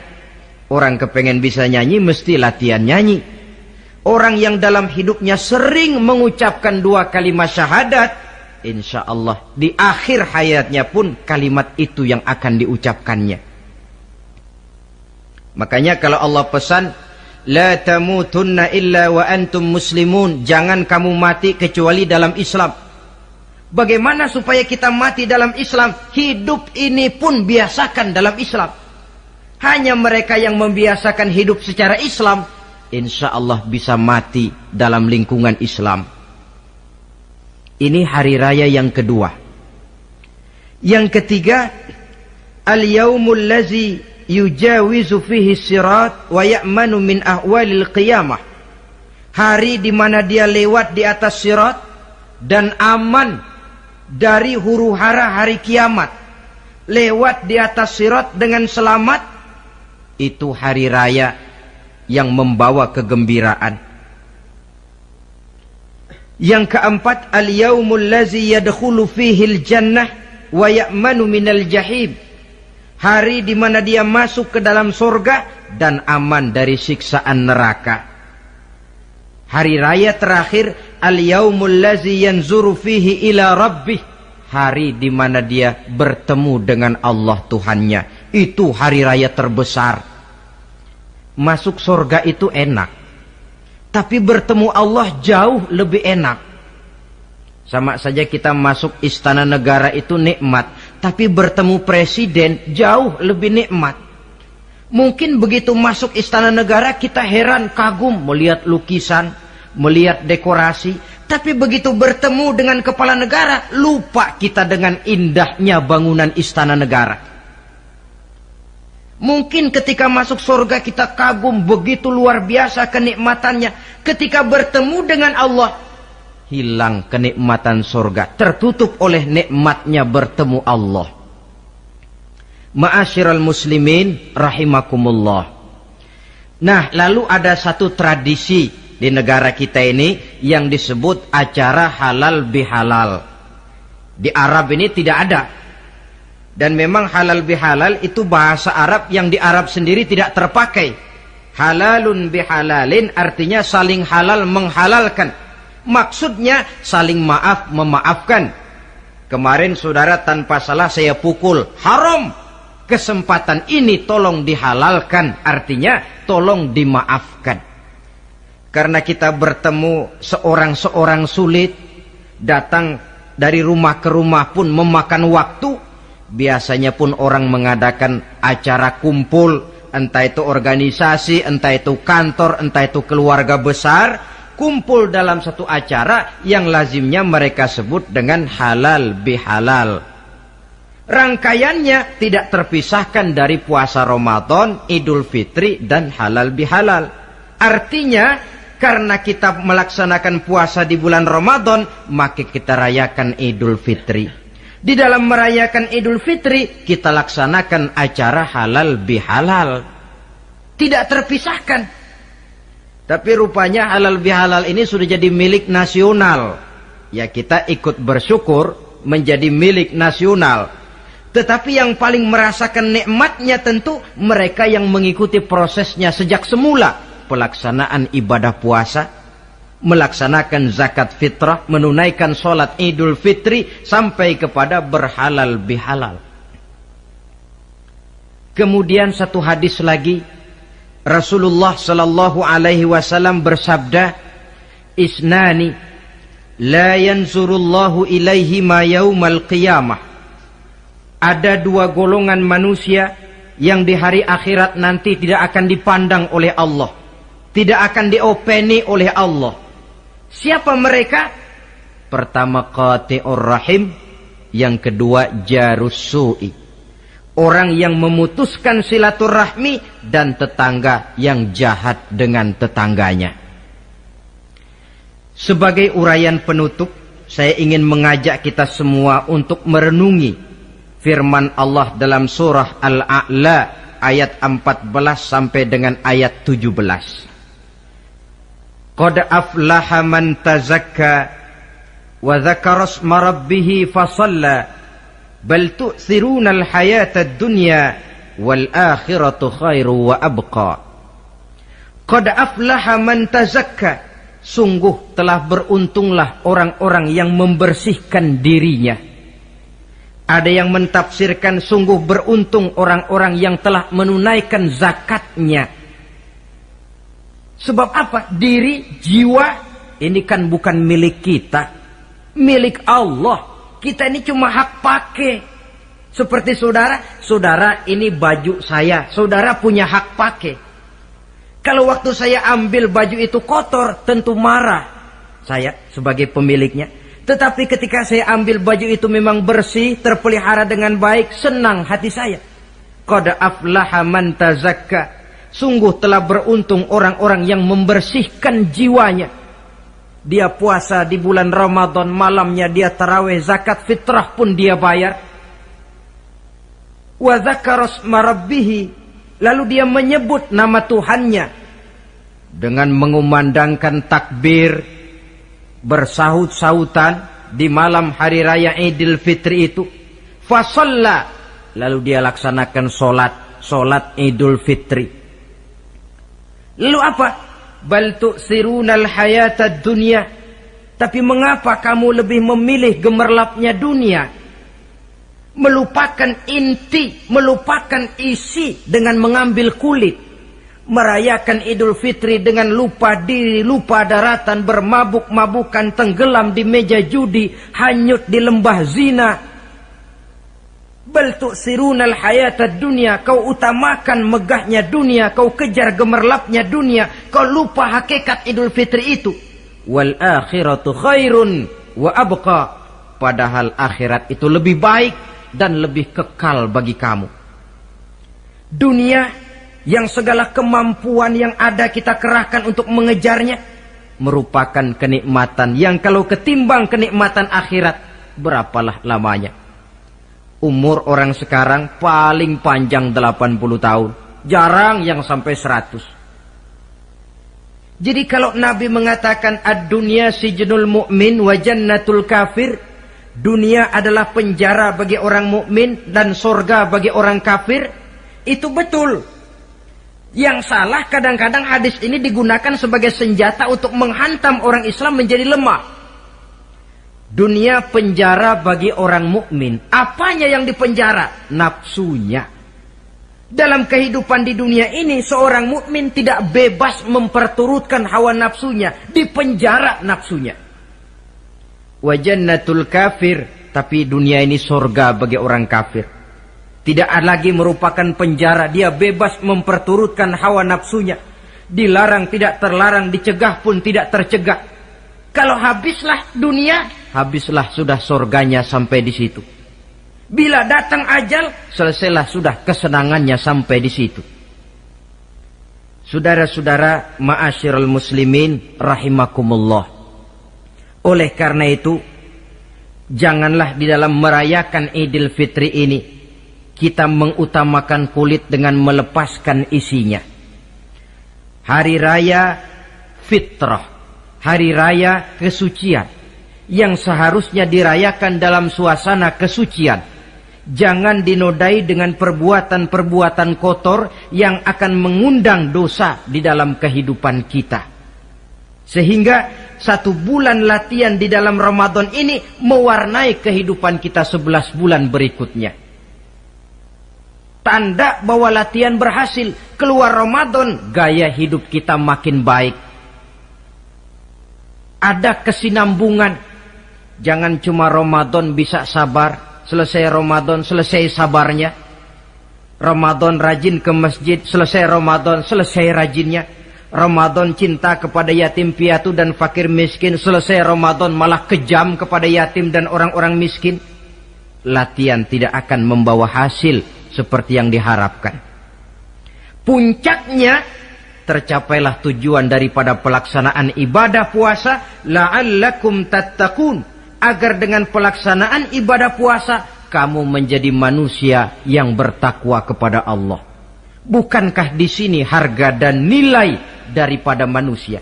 Orang kepengen bisa nyanyi mesti latihan nyanyi. Orang yang dalam hidupnya sering mengucapkan 2 kalimat syahadat, insya Allah di akhir hayatnya pun kalimat itu yang akan diucapkannya. Makanya kalau Allah pesan, la tamutunna illa wa antum muslimun, jangan kamu mati kecuali dalam Islam. Bagaimana supaya kita mati dalam Islam? Hidup ini pun biasakan dalam Islam. Hanya mereka yang membiasakan hidup secara Islam, insya Allah bisa mati dalam lingkungan Islam. Ini hari raya yang kedua. Yang ketiga, al-yaumul lazi yujawizu fihi sirat wa ya'manu min ahwalil qiyamah. Hari di mana dia lewat di atas sirat dan aman dari huru-hara hari kiamat. Lewat di atas sirat dengan selamat. Itu hari raya yang membawa kegembiraan. Yang keempat, al-yaumul lazi yadkhulu fihil jannah wa ya'manu minal jahim. Hari di mana dia masuk ke dalam surga dan aman dari siksaan neraka. Hari raya terakhir, al-yaumul lazi yanzuru fihi ila rabbih. Hari di mana dia bertemu dengan Allah Tuhannya. Itu hari raya terbesar. Masuk surga itu enak. Tapi bertemu Allah jauh lebih enak. Sama saja kita masuk istana negara itu nikmat. Tapi bertemu presiden jauh lebih nikmat. Mungkin begitu masuk istana negara kita heran, kagum melihat lukisan, melihat dekorasi. Tapi begitu bertemu dengan kepala negara, lupa kita dengan indahnya bangunan istana negara. Mungkin ketika masuk surga kita kagum, begitu luar biasa kenikmatannya. Ketika bertemu dengan Allah, hilang kenikmatan surga. Tertutup oleh nikmatnya bertemu Allah. Ma'asyiral muslimin rahimakumullah. Nah, lalu ada satu tradisi di negara kita ini yang disebut acara halal bihalal. Di Arab ini tidak ada. Dan memang halal bihalal itu bahasa Arab yang di Arab sendiri tidak terpakai. Halalun bihalalin artinya saling halal menghalalkan. Maksudnya saling maaf memaafkan. Kemarin saudara tanpa salah saya pukul, haram. Kesempatan ini tolong dihalalkan, artinya tolong dimaafkan. Karena kita bertemu seorang-seorang sulit, datang dari rumah ke rumah pun memakan waktu. Biasanya pun orang mengadakan acara kumpul, entah itu organisasi, entah itu kantor, entah itu keluarga besar, kumpul dalam satu acara yang lazimnya mereka sebut dengan halal bihalal. Rangkaiannya tidak terpisahkan dari puasa Ramadan, Idul Fitri, dan halal bihalal. Artinya, karena kita melaksanakan puasa di bulan Ramadan, maka kita rayakan Idul Fitri. Di dalam merayakan Idul Fitri, kita laksanakan acara halal bihalal. Tidak terpisahkan. Tapi rupanya halal bihalal ini sudah jadi milik nasional. Ya kita ikut bersyukur menjadi milik nasional. Tetapi yang paling merasakan nikmatnya tentu mereka yang mengikuti prosesnya sejak semula. Pelaksanaan ibadah puasa, melaksanakan zakat fitrah, menunaikan sholat Idul Fitri, sampai kepada berhalal bihalal. Kemudian satu hadis lagi, Rasulullah sallallahu alaihi wasallam bersabda, isnani la yanzurullahu ilaihi ma yaumal qiyamah. Ada dua golongan manusia yang di hari akhirat nanti tidak akan dipandang oleh Allah, tidak akan diopeni oleh Allah. Siapa mereka? Pertama qati'ur rahim, yang kedua jarus su'i. Orang yang memutuskan silaturahmi dan tetangga yang jahat dengan tetangganya. Sebagai uraian penutup, saya ingin mengajak kita semua untuk merenungi firman Allah dalam surah Al-A'la ayat 14 sampai dengan ayat 17. Qad aflaha man tazakka wa dzakara isma rabbih fasalla bal tu'thiruna al-hayata ad-dunya wal akhiratu khairu wa abqa. Qad aflaha man tazakka, sungguh telah beruntunglah orang-orang yang membersihkan dirinya. Ada yang mentafsirkan sungguh beruntung orang-orang yang telah menunaikan zakatnya. Sebab apa? Diri, jiwa, ini kan bukan milik kita. Milik Allah. Kita ini cuma hak pakai. Seperti saudara, saudara ini baju saya. Saudara punya hak pakai. Kalau waktu saya ambil baju itu kotor, tentu marah saya sebagai pemiliknya. Tetapi ketika saya ambil baju itu memang bersih, terpelihara dengan baik, senang hati saya. Qad aflaha man tazakka. Sungguh telah beruntung orang-orang yang membersihkan jiwanya. Dia puasa di bulan Ramadan, malamnya dia tarawih, zakat fitrah pun dia bayar. Wa dzakara isma rabbih. Lalu dia menyebut nama Tuhannya dengan mengumandangkan takbir, bersahut-sahutan di malam hari raya Idul Fitri itu. Fasalla, lalu dia laksanakan solat Idul Fitri. Lalu apa? Bal tu'sirunal hayatad dunya. Tapi mengapa kamu lebih memilih gemerlapnya dunia? Melupakan inti, melupakan isi dengan mengambil kulit. Merayakan Idul Fitri dengan lupa diri, lupa daratan, bermabuk-mabukan, tenggelam di meja judi, hanyut di lembah zina. Bal tu'sirunal hayatad dunya. Kau utamakan megahnya dunia, kau kejar gemerlapnya dunia, kau lupa hakikat Idul Fitri itu. Wal akhiratu khairun wa abqa. Padahal akhirat itu lebih baik dan lebih kekal bagi kamu. Dunia yang segala kemampuan yang ada kita kerahkan untuk mengejarnya merupakan kenikmatan yang kalau ketimbang kenikmatan akhirat, berapalah lamanya. Umur orang sekarang paling panjang 80 tahun. Jarang yang sampai 100. Jadi kalau Nabi mengatakan ad-dunya sijnul mu'min wa jannatul kafir, dunia adalah penjara bagi orang mukmin dan sorga bagi orang kafir, itu betul. Yang salah kadang-kadang hadis ini digunakan sebagai senjata untuk menghantam orang Islam menjadi lemah. Dunia penjara bagi orang mukmin. Apanya yang dipenjara? Nafsunya. Dalam kehidupan di dunia ini, seorang mukmin tidak bebas memperturutkan hawa nafsunya, dipenjara nafsunya. Wa jannatul kafir, tapi dunia ini surga bagi orang kafir. Tidak lagi merupakan penjara, dia bebas memperturutkan hawa nafsunya. Dilarang tidak terlarang, dicegah pun tidak tercegah. Kalau habislah dunia, habislah sudah surganya sampai di situ. Bila datang ajal, selesailah sudah kesenangannya sampai di situ. Saudara-saudara, ma'asyiral muslimin rahimakumullah. Oleh karena itu, janganlah di dalam merayakan Idul Fitri ini kita mengutamakan kulit dengan melepaskan isinya. Hari raya fitrah, hari raya kesucian yang seharusnya dirayakan dalam suasana kesucian, jangan dinodai dengan perbuatan-perbuatan kotor yang akan mengundang dosa di dalam kehidupan kita. Sehingga 1 bulan latihan di dalam Ramadan ini mewarnai kehidupan kita 11 bulan berikutnya. Tanda bahwa latihan berhasil. Keluar Ramadan, gaya hidup kita makin baik. Ada kesinambungan. Jangan cuma Ramadan bisa sabar, selesai Ramadan selesai sabarnya. Ramadan rajin ke masjid, selesai Ramadan selesai rajinnya. Ramadan cinta kepada yatim piatu dan fakir miskin, selesai Ramadan malah kejam kepada yatim dan orang-orang miskin. Latihan tidak akan membawa hasil seperti yang diharapkan. Puncaknya, tercapailah tujuan daripada pelaksanaan ibadah puasa, la'allakum tattaqun, agar dengan pelaksanaan ibadah puasa kamu menjadi manusia yang bertakwa kepada Allah. Bukankah di sini harga dan nilai daripada manusia?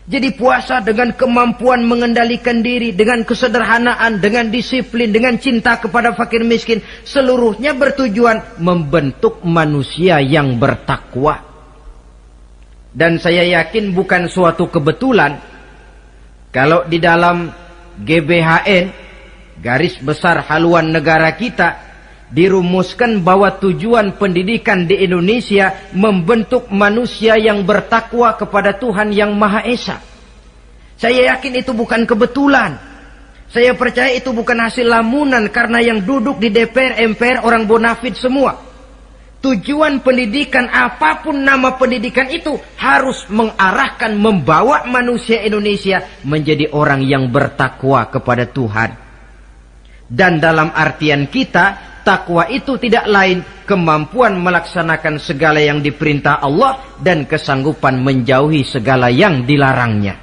Jadi puasa dengan kemampuan mengendalikan diri, dengan kesederhanaan, dengan disiplin, dengan cinta kepada fakir miskin, seluruhnya bertujuan membentuk manusia yang bertakwa. Dan saya yakin bukan suatu kebetulan kalau di dalam GBHN, garis besar haluan negara kita, dirumuskan bahwa tujuan pendidikan di Indonesia membentuk manusia yang bertakwa kepada Tuhan yang Maha Esa. Saya yakin itu bukan kebetulan. Saya percaya itu bukan hasil lamunan karena yang duduk di DPR, MPR orang bonafid semua. Tujuan pendidikan, apapun nama pendidikan itu, harus mengarahkan, membawa manusia Indonesia menjadi orang yang bertakwa kepada Tuhan. Dan dalam artian kita, takwa itu tidak lain kemampuan melaksanakan segala yang diperintah Allah dan kesanggupan menjauhi segala yang dilarangnya.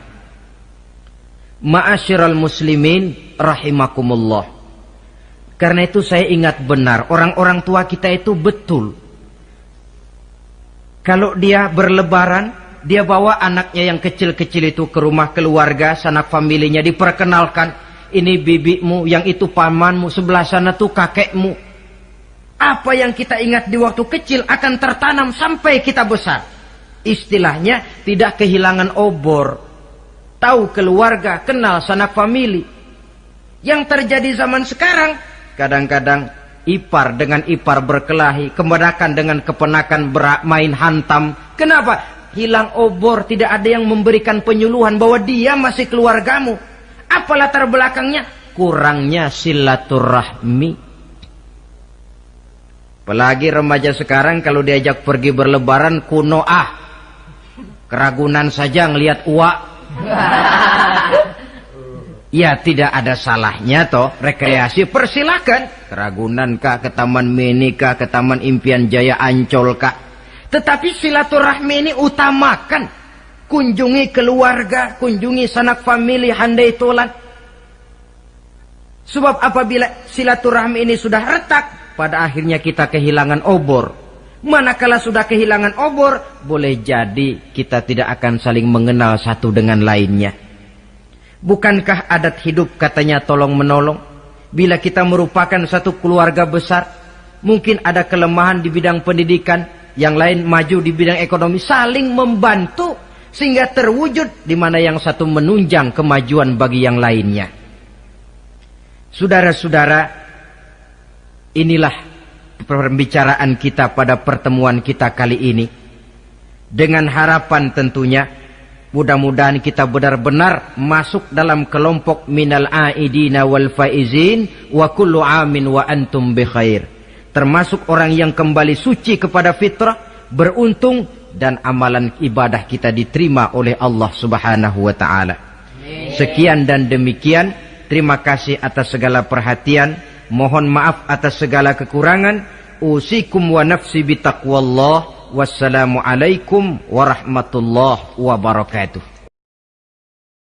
Ma'asyiral muslimin rahimakumullah. Karena itu saya ingat benar, orang-orang tua kita itu betul. Kalau dia berlebaran, dia bawa anaknya yang kecil-kecil itu ke rumah keluarga, sanak familinya, diperkenalkan. Ini bibimu, yang itu pamanmu, sebelah sana tuh kakekmu. Apa yang kita ingat di waktu kecil akan tertanam sampai kita besar. Istilahnya tidak kehilangan obor. Tahu keluarga, kenal sanak famili. Yang terjadi zaman sekarang, kadang-kadang ipar dengan ipar berkelahi, keponakan dengan keponakan bermain hantam. Kenapa? Hilang obor, tidak ada yang memberikan penyuluhan bahwa dia masih keluargamu. Apa latar belakangnya? Kurangnya silaturahmi. Apalagi remaja sekarang kalau diajak pergi berlebaran kuno keragunan saja ngelihat uak. Ya tidak ada salahnya toh, rekreasi persilakan. Keragunan kah, ke Taman Mini kah, ke Taman Impian Jaya Ancol kah. Tetapi silaturahmi ini utamakan. Kunjungi keluarga, kunjungi sanak famili, handai tolan. Sebab apabila silaturahmi ini sudah retak, pada akhirnya kita kehilangan obor. Manakala sudah kehilangan obor, boleh jadi kita tidak akan saling mengenal satu dengan lainnya. Bukankah adat hidup katanya tolong menolong? Bila kita merupakan satu keluarga besar, mungkin ada kelemahan di bidang pendidikan, yang lain maju di bidang ekonomi, saling membantu sehingga terwujud di mana yang satu menunjang kemajuan bagi yang lainnya. Saudara-saudara, inilah pembicaraan kita pada pertemuan kita kali ini. Dengan harapan tentunya mudah-mudahan kita benar-benar masuk dalam kelompok minal aidina wal faizin wa kullu amin wa antum bi khair. Termasuk orang yang kembali suci kepada fitrah, beruntung dan amalan ibadah kita diterima oleh Allah Subhanahu wa taala. Sekian dan demikian, terima kasih atas segala perhatian, mohon maaf atas segala kekurangan. Usikum wa nafsi bitaqwallah. Wassalamualaikum warahmatullahi wabarakatuh.